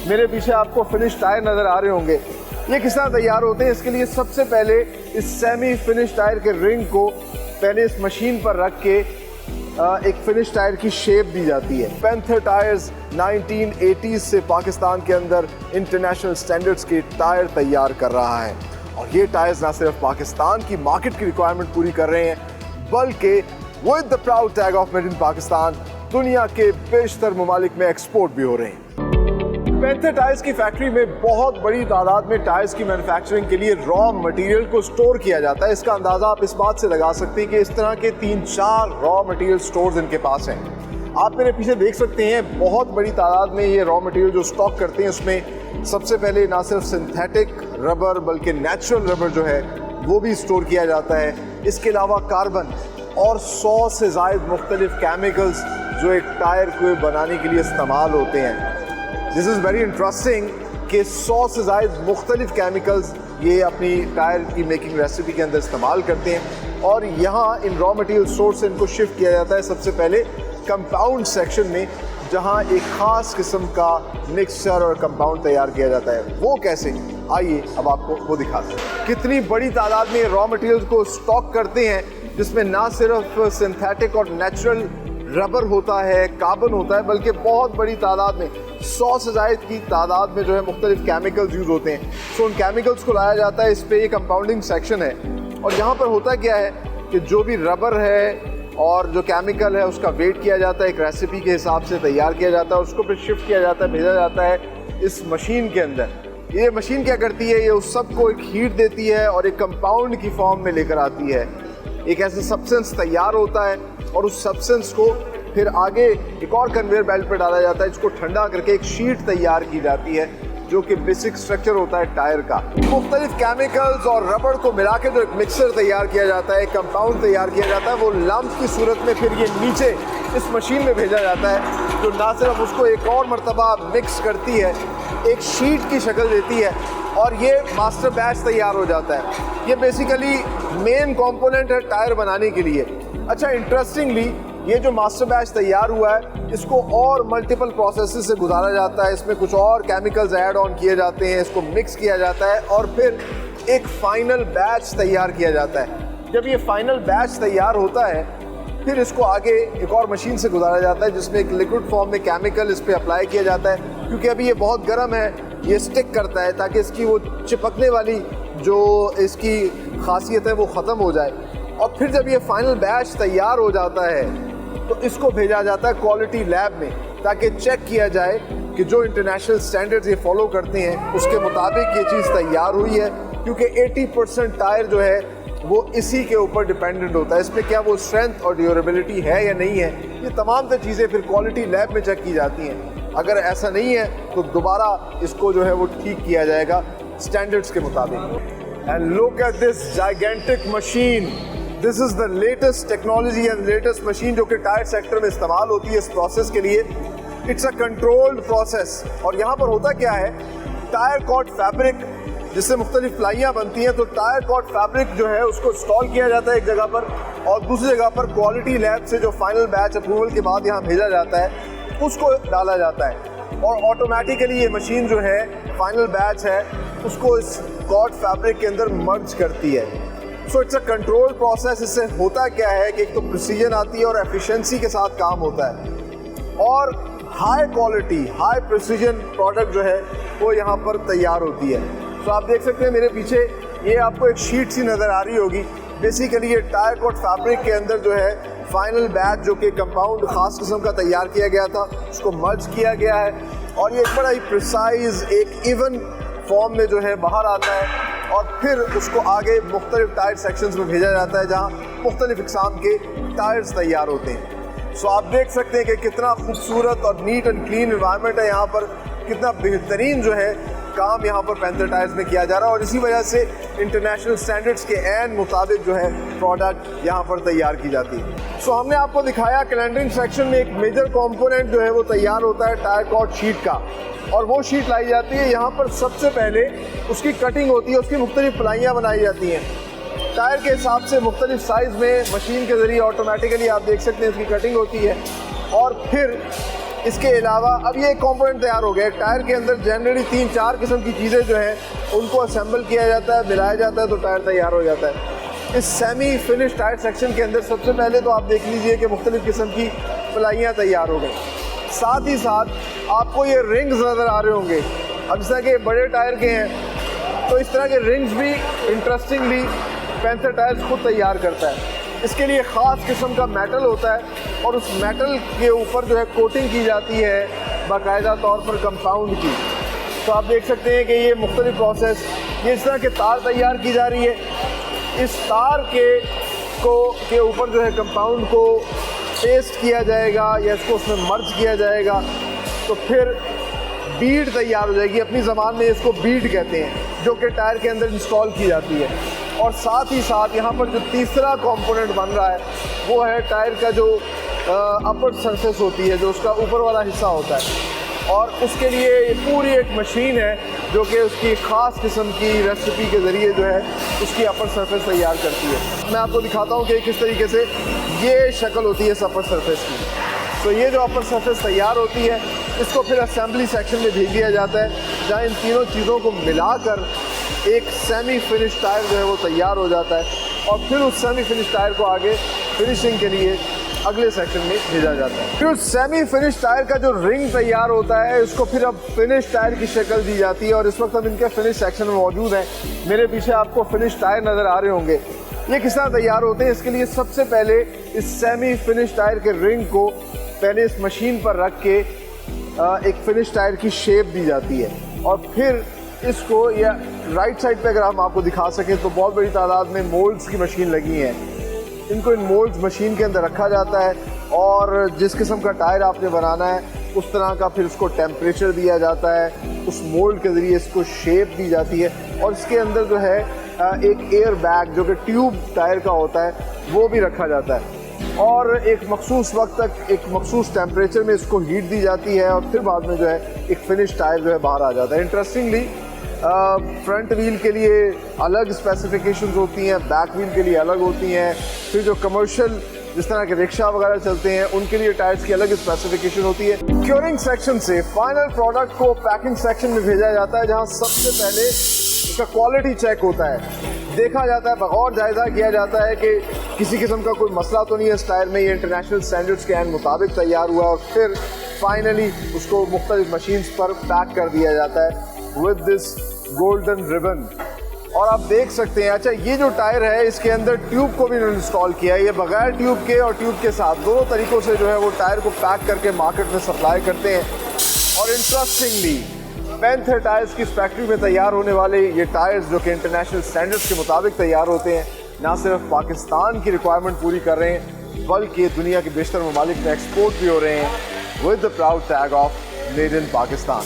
मेरे पीछे आपको फिनिश टायर नज़र आ रहे होंगे। ये किस तरह तैयार होते हैं, इसके लिए सबसे पहले इस सेमी फिनिश टायर के रिंग को पहले इस मशीन पर रख के एक फिनिश टायर की शेप दी जाती है। पैंथर टायर्स 1980s से पाकिस्तान के अंदर इंटरनेशनल स्टैंडर्ड्स के टायर तैयार कर रहा है और ये टायर्स ना सिर्फ पाकिस्तान की मार्केट की रिक्वायरमेंट पूरी कर रहे हैं बल्कि with the proud tag of made in Pakistan दुनिया के बेशतर ममालिक में एक्सपोर्ट भी हो रहे हैं। पैंथर टायर्स की फैक्ट्री में बहुत बड़ी तादाद में टायर्स की मैन्युफैक्चरिंग के लिए रॉ मटेरियल को स्टोर किया जाता है। इसका अंदाज़ा आप इस बात से लगा सकते हैं कि इस तरह के 3-4 रॉ मटेरियल स्टोर्स इनके पास हैं। आप मेरे पीछे देख सकते हैं बहुत बड़ी तादाद में ये रॉ मटेरियल जो स्टॉक करते हैं उसमें सबसे पहले ना सिर्फ सिंथेटिक रबर बल्कि नेचुरल रबर जो है वो भी स्टोर किया जाता है। इसके अलावा कार्बन और 100 से ज़ायद मुख्तलिफ केमिकल्स जो एक टायर को बनाने के लिए इस्तेमाल होते हैं। दिस इज़ वेरी इंटरेस्टिंग कि 100 से ज़ायद मुख्तलिफ केमिकल्स ये अपनी टायर की मेकिंग रेसिपी के अंदर इस्तेमाल करते हैं और यहाँ इन रॉ मटेरियल सोर्स से इनको शिफ्ट किया जाता है सबसे पहले कंपाउंड सेक्शन में, जहाँ एक ख़ास किस्म का मिक्सचर और कंपाउंड तैयार किया जाता है। वो कैसे, आइए अब आपको वो दिखाते हैं। कितनी बड़ी तादाद में रॉ मटेरियल को स्टॉक करते हैं जिसमें ना सिर्फ सिंथेटिक और नेचुरल रबर होता है, कार्बन होता है, बल्कि बहुत बड़ी तादाद में 100 से ज़ायद की तादाद में जो है मुख्तलिफ केमिकल्स यूज़ होते हैं। सो उन केमिकल्स को लाया जाता है, इस पर ये कंपाउंडिंग सेक्शन है और यहाँ पर होता क्या है कि जो भी रबर है और जो केमिकल है उसका वेट किया जाता है, एक रेसिपी के हिसाब से तैयार किया जाता है, उसको फिर शिफ्ट किया जाता है, भेजा जाता है इस मशीन के अंदर। ये मशीन क्या करती है, ये उस सब को एक हीट देती है और एक कंपाउंड की फॉर्म में लेकर आती है। एक ऐसा सब्सटेंस तैयार होता है और उस सब्सटेंस को फिर आगे एक और कन्वेयर बेल्ट पर डाला जाता है, जिसको ठंडा करके एक शीट तैयार की जाती है जो कि बेसिक स्ट्रक्चर होता है टायर का। मुख्तलिफ केमिकल्स और रबर को मिला के जो एक मिक्सर तैयार किया जाता है, एक कंपाउंड तैयार किया जाता है, वो लम्प की सूरत में फिर ये नीचे इस मशीन में भेजा जाता है जो ना सिर्फ उसको एक और मरतबा मिक्स करती है, एक शीट की शक्ल देती है और ये मास्टर बैच तैयार हो जाता है। ये बेसिकली मेन कंपोनेंट है टायर बनाने के लिए। अच्छा, इंटरेस्टिंगली ये जो मास्टर बैच तैयार हुआ है इसको और मल्टीपल प्रोसेसेस से गुजारा जाता है, इसमें कुछ और केमिकल्स ऐड ऑन किए जाते हैं, इसको मिक्स किया जाता है और फिर एक फाइनल बैच तैयार किया जाता है। जब ये फाइनल बैच तैयार होता है फिर इसको आगे एक और मशीन से गुजारा जाता है जिसमें एक लिक्विड फॉर्म में केमिकल इस पर अप्लाई किया जाता है। क्योंकि अभी ये बहुत गर्म है, ये स्टिक करता है ताकि इसकी वो चिपकने वाली जो इसकी खासियत है वो ख़त्म हो जाए। और फिर जब ये फाइनल बैच तैयार हो जाता है तो इसको भेजा जाता है क्वालिटी लैब में ताकि चेक किया जाए कि जो इंटरनेशनल स्टैंडर्ड्स ये फॉलो करते हैं उसके मुताबिक ये चीज़ तैयार हुई है। क्योंकि 80% टायर जो है वो इसी के ऊपर डिपेंडेंट होता है, इसमें क्या वो स्ट्रेंथ और ड्यूरेबिलिटी है या नहीं है। ये तमाम चीज़ें फिर क्वालिटी लैब में चेक की जाती हैं। अगर ऐसा नहीं है तो दोबारा इसको जो है वो ठीक किया जाएगा स्टैंडर्ड्स के मुताबिक। And look at this gigantic machine, this is the latest technology and latest machine जो कि टायर सेक्टर में इस्तेमाल होती है इस प्रोसेस के लिए। इट्स अ कंट्रोल्ड प्रोसेस और यहाँ पर होता क्या है, टायर कॉट फैब्रिक जिससे मुख्तलिफ प्लाइयाँ बनती हैं, तो टायर कॉट फैब्रिक जो है उसको इंस्टॉल किया जाता है एक जगह पर और दूसरी जगह पर क्वालिटी लैब से जो फाइनल बैच अप्रूवल के बाद यहाँ भेजा जाता है उसको डाला जाता है और ऑटोमेटिकली ये मशीन जो है फाइनल बैच है उसको इस कॉट फैब्रिक के अंदर मर्ज करती है। So it's a control process. इससे होता क्या है कि एक तो प्रिसीजन आती है और एफिशिएंसी के साथ काम होता है और high quality high precision product जो है वो यहाँ पर तैयार होती है। तो आप देख सकते हैं मेरे पीछे ये आपको एक शीट सी नज़र आ रही होगी। बेसिकली ये टायर कोट फैब्रिक के अंदर जो है फाइनल बैच जो कि कंपाउंड ख़ास किस्म का तैयार किया गया था उसको मर्ज किया गया है और ये एक बड़ा ही प्रिसाइज एक इवन फॉर्म में जो है बाहर आता है और फिर उसको आगे मुख्तलिफ टायर सेक्शंस में भेजा जाता है जहाँ मुख्तलिफ इक़साम के टायर्स तैयार होते हैं। सो आप देख सकते हैं कि कितना खूबसूरत और नीट एंड क्लीन एनवायरनमेंट है यहाँ पर, कितना बेहतरीन जो है काम यहाँ पर पैंथर टायर्स में किया जा रहा है और इसी वजह से इंटरनेशनल स्टैंडर्ड्स के ऐन मुताबिक जो है प्रोडक्ट यहाँ पर तैयार की जाती है। सो हमने आपको दिखाया कैलेंडरिंग सेक्शन में एक मेजर कंपोनेंट जो है वो तैयार होता है टायर कॉट शीट का और वो शीट लाई जाती है। यहाँ पर सबसे पहले उसकी कटिंग होती है, उसकी मुख्तलिफ प्लाइयाँ बनाई जाती हैं टायर के हिसाब से मुख्तलिफ साइज़ में मशीन के ज़रिए ऑटोमेटिकली आप देख सकते हैं उसकी कटिंग होती है और फिर इसके अलावा अब ये एक कंपोनेंट तैयार हो गया है। टायर के अंदर जनरली 3-4 किस्म की चीज़ें जो हैं उनको असेंबल किया जाता है, मिलाया जाता है तो टायर तैयार हो जाता है। इस सेमी फिनिश टायर सेक्शन के अंदर सबसे पहले तो आप देख लीजिए कि मुख्तलिफ़ किस्म की प्लाइयाँ तैयार हो गई। साथ ही साथ आपको ये रिंग्स नज़र आ रहे होंगे। अब जिस तरह के बड़े टायर के हैं तो इस तरह के रिंग्स भी इंटरेस्टिंगली पैंथर टायर्स खुद तैयार करता है। इसके लिए ख़ास किस्म का मेटल होता है और उस मेटल के ऊपर जो है कोटिंग की जाती है बाकायदा तौर पर कंपाउंड की। तो आप देख सकते हैं कि ये मुख्तलिफ प्रोसेस, ये इस तरह के तार तैयार की जा रही है। इस तार के ऊपर जो है कंपाउंड को पेस्ट किया जाएगा या इसको उसमें मर्ज किया जाएगा तो फिर बीड तैयार हो जाएगी। अपनी ज़बान में इसको बीड कहते हैं, जो कि टायर के अंदर इंस्टॉल की जाती है। और साथ ही साथ यहाँ पर जो तीसरा कंपोनेंट बन रहा है वो है टायर का जो अपर सरफेस होती है, जो उसका ऊपर वाला हिस्सा होता है। और उसके लिए ये पूरी एक मशीन है जो कि उसकी ख़ास किस्म की रेसिपी के ज़रिए जो है उसकी अपर सरफेस तैयार करती है। मैं आपको दिखाता हूँ कि किस तरीके से ये शक्ल होती है इस अपर सरफेस की। तो ये जो अपर सरफेस तैयार होती है इसको फिर असेंबली सेक्शन में भेज दिया जाता है, जहाँ इन तीनों चीज़ों को मिलाकर एक सेमी फिनिश टायर जो है वो तैयार हो जाता है। और फिर उस सेमी फिनिश टायर को आगे फिनिशिंग के लिए अगले सेक्शन में भेजा जाता है। फिर उस सेमी फिनिश टायर का जो रिंग तैयार होता है उसको फिर अब फिनिश टायर की शक्ल दी जाती है। और इस वक्त हम इनके फिनिश सेक्शन में मौजूद हैं। मेरे पीछे आपको फिनिश टायर नज़र आ रहे होंगे। ये किस तरह तैयार होते हैं, इसके लिए सबसे पहले इस सेमी फिनिश टायर के रिंग को पहले इस मशीन पर रख के एक फिनिश टायर की शेप दी जाती है। और फिर इसको या राइट साइड पे अगर हम आपको दिखा सकें तो बहुत बड़ी तादाद में मोल्ड्स की मशीन लगी हैं। इनको इन मोल्ड्स मशीन के अंदर रखा जाता है और जिस किस्म का टायर आपने बनाना है उस तरह का फिर उसको टेम्परेचर दिया जाता है। उस मोल्ड के ज़रिए इसको शेप दी जाती है और इसके अंदर जो है एक एयर बैग जो कि ट्यूब टायर का होता है वो भी रखा जाता है। और एक मखसूस वक्त तक एक मखसूस टेम्परेचर में इसको हीट दी जाती है और फिर बाद में जो है एक फिनिश टायर जो है बाहर आ जाता है। इंटरेस्टिंगली फ्रंट व्हील के लिए अलग स्पेसिफिकेशंस होती हैं, बैक व्हील के लिए अलग होती हैं। फिर जो कमर्शियल जिस तरह के रिक्शा वगैरह चलते हैं उनके लिए टायर्स की अलग स्पेसिफिकेशन होती है। क्योरिंग सेक्शन से फाइनल प्रोडक्ट को पैकिंग सेक्शन में भेजा जाता है, जहां सबसे पहले उसका क्वालिटी चेक होता है, देखा जाता है, बगौर जायजा किया जाता है कि किसी किस्म का कोई मसला तो नहीं है इस टायर में, ये इंटरनेशनल स्टैंडर्ड्स के मुताबिक तैयार हुआ। और फिर फाइनली उसको मुख्तलिफ मशीन्स पर पैक कर दिया जाता है विद दिस गोल्डन रिबन। और आप देख सकते हैं, अच्छा ये जो टायर है इसके अंदर ट्यूब को भी इंस्टॉल किया है। ये बगैर ट्यूब के और ट्यूब के साथ दोनों तरीक़ों से जो है वो टायर को पैक करके मार्केट में सप्लाई करते हैं। और इंटरेस्टिंगली पैंथर टायर्स की फैक्ट्री में तैयार होने वाले ये टायर्स जो कि इंटरनेशनल स्टैंडर्ड्स के मुताबिक तैयार होते हैं, ना सिर्फ पाकिस्तान की रिक्वायरमेंट पूरी कर रहे हैं बल्कि दुनिया के बेशतर ममालिक में एक्सपोर्ट भी हो रहे हैं with the proud tag of made in Pakistan.